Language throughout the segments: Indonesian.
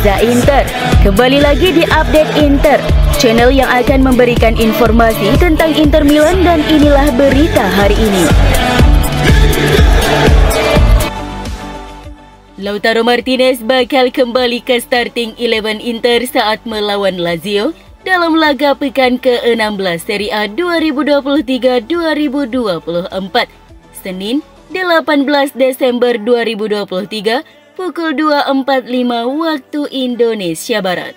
Reza Inter. Kembali lagi di Update Inter, channel yang akan memberikan informasi tentang Inter Milan, dan inilah berita hari ini. Lautaro Martinez bakal kembali ke starting 11 Inter saat melawan Lazio dalam laga pekan ke-16 Serie A 2023-2024, Senin 18 Desember 2023 pukul 2.45 waktu Indonesia Barat.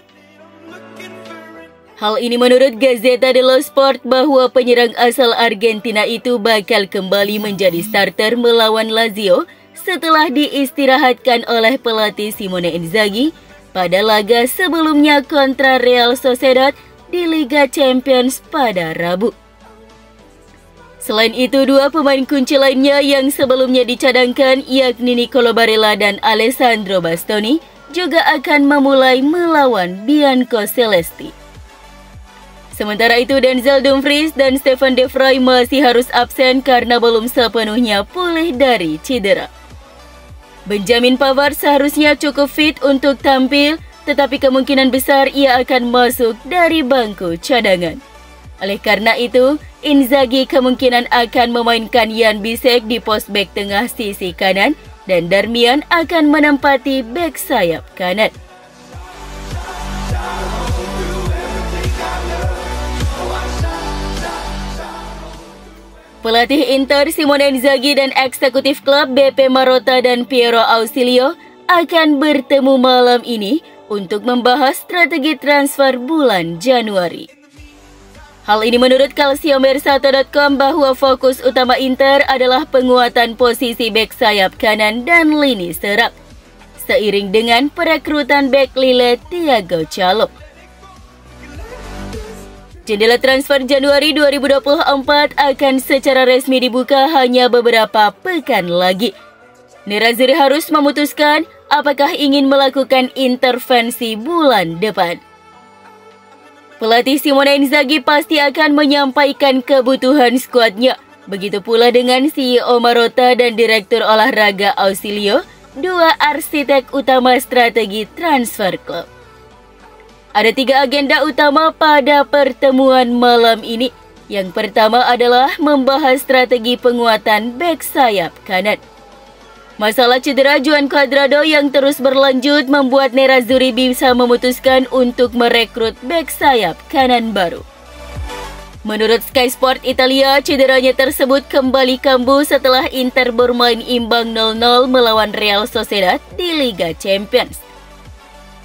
Hal ini menurut Gazzetta dello Sport bahwa penyerang asal Argentina itu bakal kembali menjadi starter melawan Lazio setelah diistirahatkan oleh pelatih Simone Inzaghi pada laga sebelumnya kontra Real Sociedad di Liga Champions pada Rabu. Selain itu, dua pemain kunci lainnya yang sebelumnya dicadangkan, yakni Nicolo Barella dan Alessandro Bastoni, juga akan memulai melawan Bianco Celesti. Sementara itu, Denzel Dumfries dan Stefan De Vrij masih harus absen karena belum sepenuhnya pulih dari cedera. Benjamin Pavard seharusnya cukup fit untuk tampil, tetapi kemungkinan besar ia akan masuk dari bangku cadangan. Oleh karena itu, Inzaghi kemungkinan akan memainkan Jan Bisek di pos bek tengah sisi kanan dan Darmian akan menempati bek sayap kanan. Pelatih Inter Simone Inzaghi dan eksekutif klub BP Marotta dan Piero Ausilio akan bertemu malam ini untuk membahas strategi transfer bulan Januari. Hal ini menurut Calciomercato.com bahwa fokus utama Inter adalah penguatan posisi bek sayap kanan dan lini serang, seiring dengan perekrutan bek Lille Thiago Callo. Jendela transfer Januari 2024 akan secara resmi dibuka hanya beberapa pekan lagi. Nerazzurri harus memutuskan apakah ingin melakukan intervensi bulan depan. Pelatih Simone Inzaghi pasti akan menyampaikan kebutuhan skuadnya. Begitu pula dengan CEO Marotta dan Direktur Olahraga Ausilio, dua arsitek utama strategi transfer klub. Ada 3 agenda utama pada pertemuan malam ini. Yang pertama adalah membahas strategi penguatan bek sayap kanan. Masalah cedera Juan Cuadrado yang terus berlanjut membuat Nerazzurri bisa memutuskan untuk merekrut bek sayap kanan baru. Menurut Sky Sport Italia, cederanya tersebut kembali kambuh setelah Inter bermain imbang 0-0 melawan Real Sociedad di Liga Champions.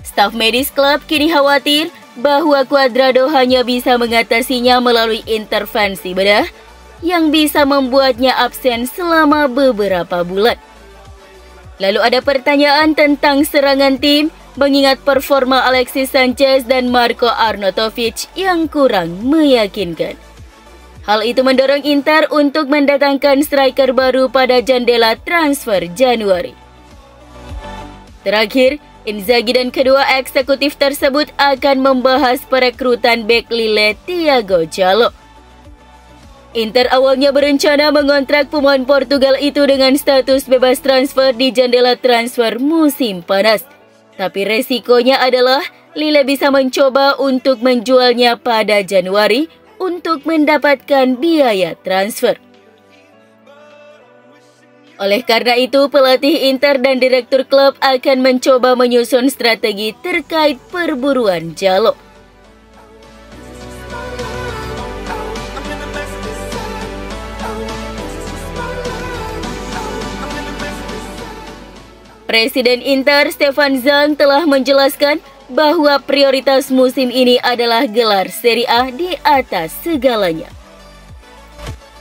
Staf medis klub kini khawatir bahwa Cuadrado hanya bisa mengatasinya melalui intervensi bedah yang bisa membuatnya absen selama beberapa bulan. Lalu ada pertanyaan tentang serangan tim, mengingat performa Alexis Sanchez dan Marko Arnautovic yang kurang meyakinkan. Hal itu mendorong Inter untuk mendatangkan striker baru pada jendela transfer Januari. Terakhir, Inzaghi dan kedua eksekutif tersebut akan membahas perekrutan bek Lille Thiago Callo. Inter awalnya berencana mengontrak pemain Portugal itu dengan status bebas transfer di jendela transfer musim panas. Tapi resikonya adalah Lille bisa mencoba untuk menjualnya pada Januari untuk mendapatkan biaya transfer. Oleh karena itu, pelatih Inter dan direktur klub akan mencoba menyusun strategi terkait perburuan Callo. Presiden Inter Stefan Zhang telah menjelaskan bahwa prioritas musim ini adalah gelar Serie A di atas segalanya.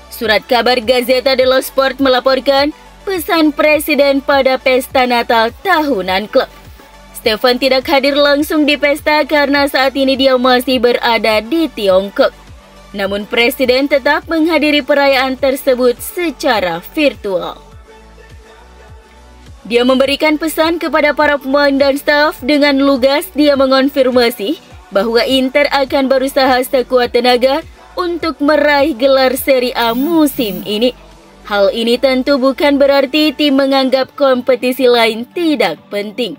Surat kabar Gazzetta dello Sport melaporkan pesan presiden pada pesta Natal tahunan klub. Stefan tidak hadir langsung di pesta karena saat ini dia masih berada di Tiongkok. Namun presiden tetap menghadiri perayaan tersebut secara virtual. Dia memberikan pesan kepada para pemain dan staf. Dengan lugas dia mengonfirmasi bahwa Inter akan berusaha sekuat tenaga untuk meraih gelar Serie A musim ini. Hal ini tentu bukan berarti tim menganggap kompetisi lain tidak penting.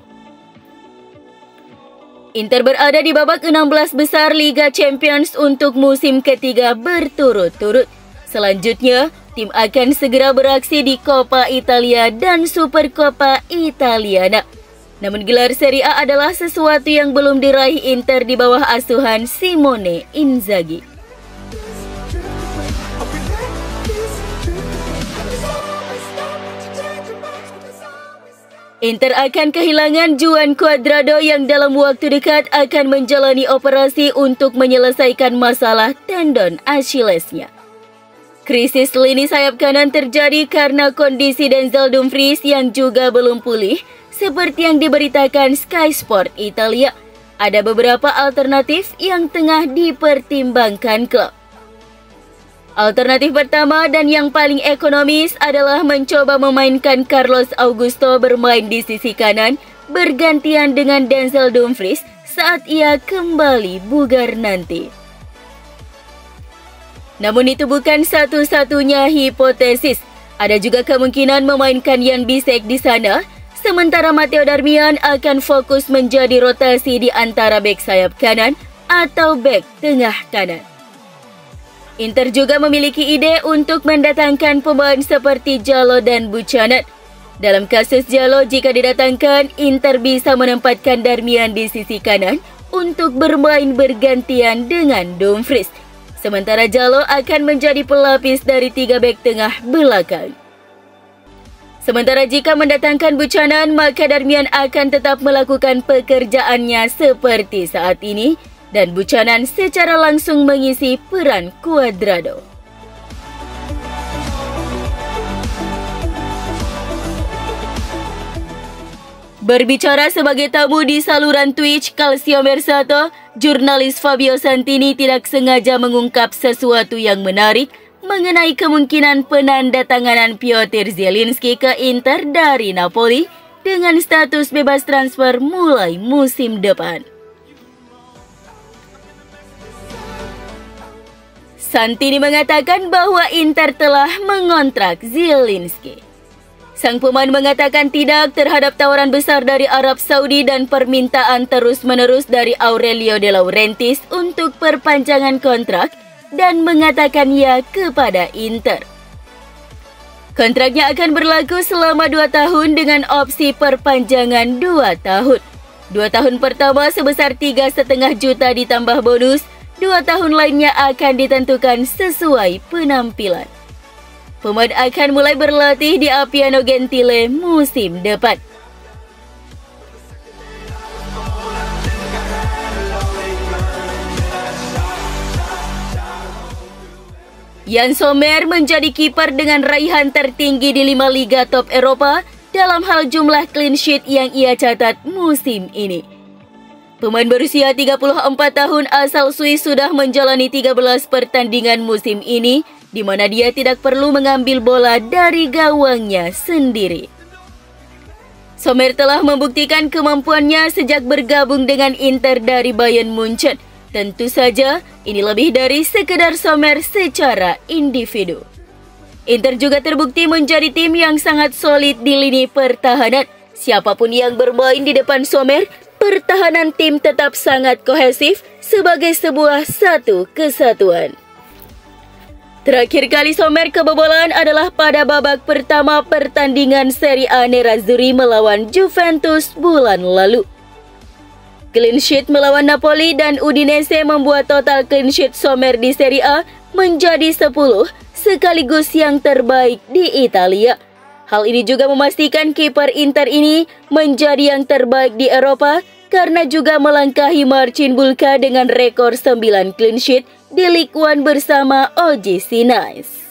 Inter berada di babak 16 besar Liga Champions untuk musim ketiga berturut-turut. Selanjutnya, tim akan segera beraksi di Coppa Italia dan Supercoppa Italiana. Namun gelar Serie A adalah sesuatu yang belum diraih Inter di bawah asuhan Simone Inzaghi. Inter akan kehilangan Juan Cuadrado yang dalam waktu dekat akan menjalani operasi untuk menyelesaikan masalah tendon Achillesnya. Krisis lini sayap kanan terjadi karena kondisi Denzel Dumfries yang juga belum pulih. Seperti yang diberitakan Sky Sport Italia, ada beberapa alternatif yang tengah dipertimbangkan klub. Alternatif pertama dan yang paling ekonomis adalah mencoba memainkan Carlos Augusto bermain di sisi kanan bergantian dengan Denzel Dumfries saat ia kembali bugar nanti. Namun itu bukan satu-satunya hipotesis. Ada juga kemungkinan memainkan Jan Bisek di sana. Sementara Matteo Darmian akan fokus menjadi rotasi di antara bek sayap kanan atau bek tengah kanan. Inter juga memiliki ide untuk mendatangkan pemain seperti Jallo dan Buchanan. Dalam kasus Jallo, jika didatangkan, Inter bisa menempatkan Darmian di sisi kanan untuk bermain bergantian dengan Dumfries. Sementara Jallo akan menjadi pelapis dari 3 bek tengah belakang. Sementara jika mendatangkan Buchanan, maka Darmian akan tetap melakukan pekerjaannya seperti saat ini dan Buchanan secara langsung mengisi peran Cuadrado. Berbicara sebagai tamu di saluran Twitch Calcio Mercato, jurnalis Fabio Santini tidak sengaja mengungkap sesuatu yang menarik mengenai kemungkinan penandatanganan Piotr Zielinski ke Inter dari Napoli dengan status bebas transfer mulai musim depan. Santini mengatakan bahwa Inter telah mengontrak Zielinski. Sang pemain mengatakan tidak terhadap tawaran besar dari Arab Saudi dan permintaan terus-menerus dari Aurelio De Laurentiis untuk perpanjangan kontrak dan mengatakan ya kepada Inter. Kontraknya akan berlaku selama 2 tahun dengan opsi perpanjangan 2 tahun. 2 tahun pertama sebesar 3,5 juta ditambah bonus, 2 tahun lainnya akan ditentukan sesuai penampilan. Pemain akan mulai berlatih di Appiano Gentile musim depan. Yann Sommer menjadi kiper dengan raihan tertinggi di 5 liga top Eropa dalam hal jumlah clean sheet yang ia catat musim ini. Pemain berusia 34 tahun asal Swiss sudah menjalani 13 pertandingan musim ini, di mana dia tidak perlu mengambil bola dari gawangnya sendiri. Sommer telah membuktikan kemampuannya sejak bergabung dengan Inter dari Bayern Munchen. Tentu saja, ini lebih dari sekedar Sommer secara individu. Inter juga terbukti menjadi tim yang sangat solid di lini pertahanan. Siapapun yang bermain di depan Sommer, pertahanan tim tetap sangat kohesif sebagai sebuah satu kesatuan. Terakhir kali Sommer kebobolan adalah pada babak pertama pertandingan Serie A Nerazzurri melawan Juventus bulan lalu. Clean sheet melawan Napoli dan Udinese membuat total clean sheet Sommer di Serie A menjadi 10, sekaligus yang terbaik di Italia. Hal ini juga memastikan kiper Inter ini menjadi yang terbaik di Eropa karena juga melangkahi Marcin Bulka dengan rekor 9 clean sheet di Ligue 1 bersama OGC Nice.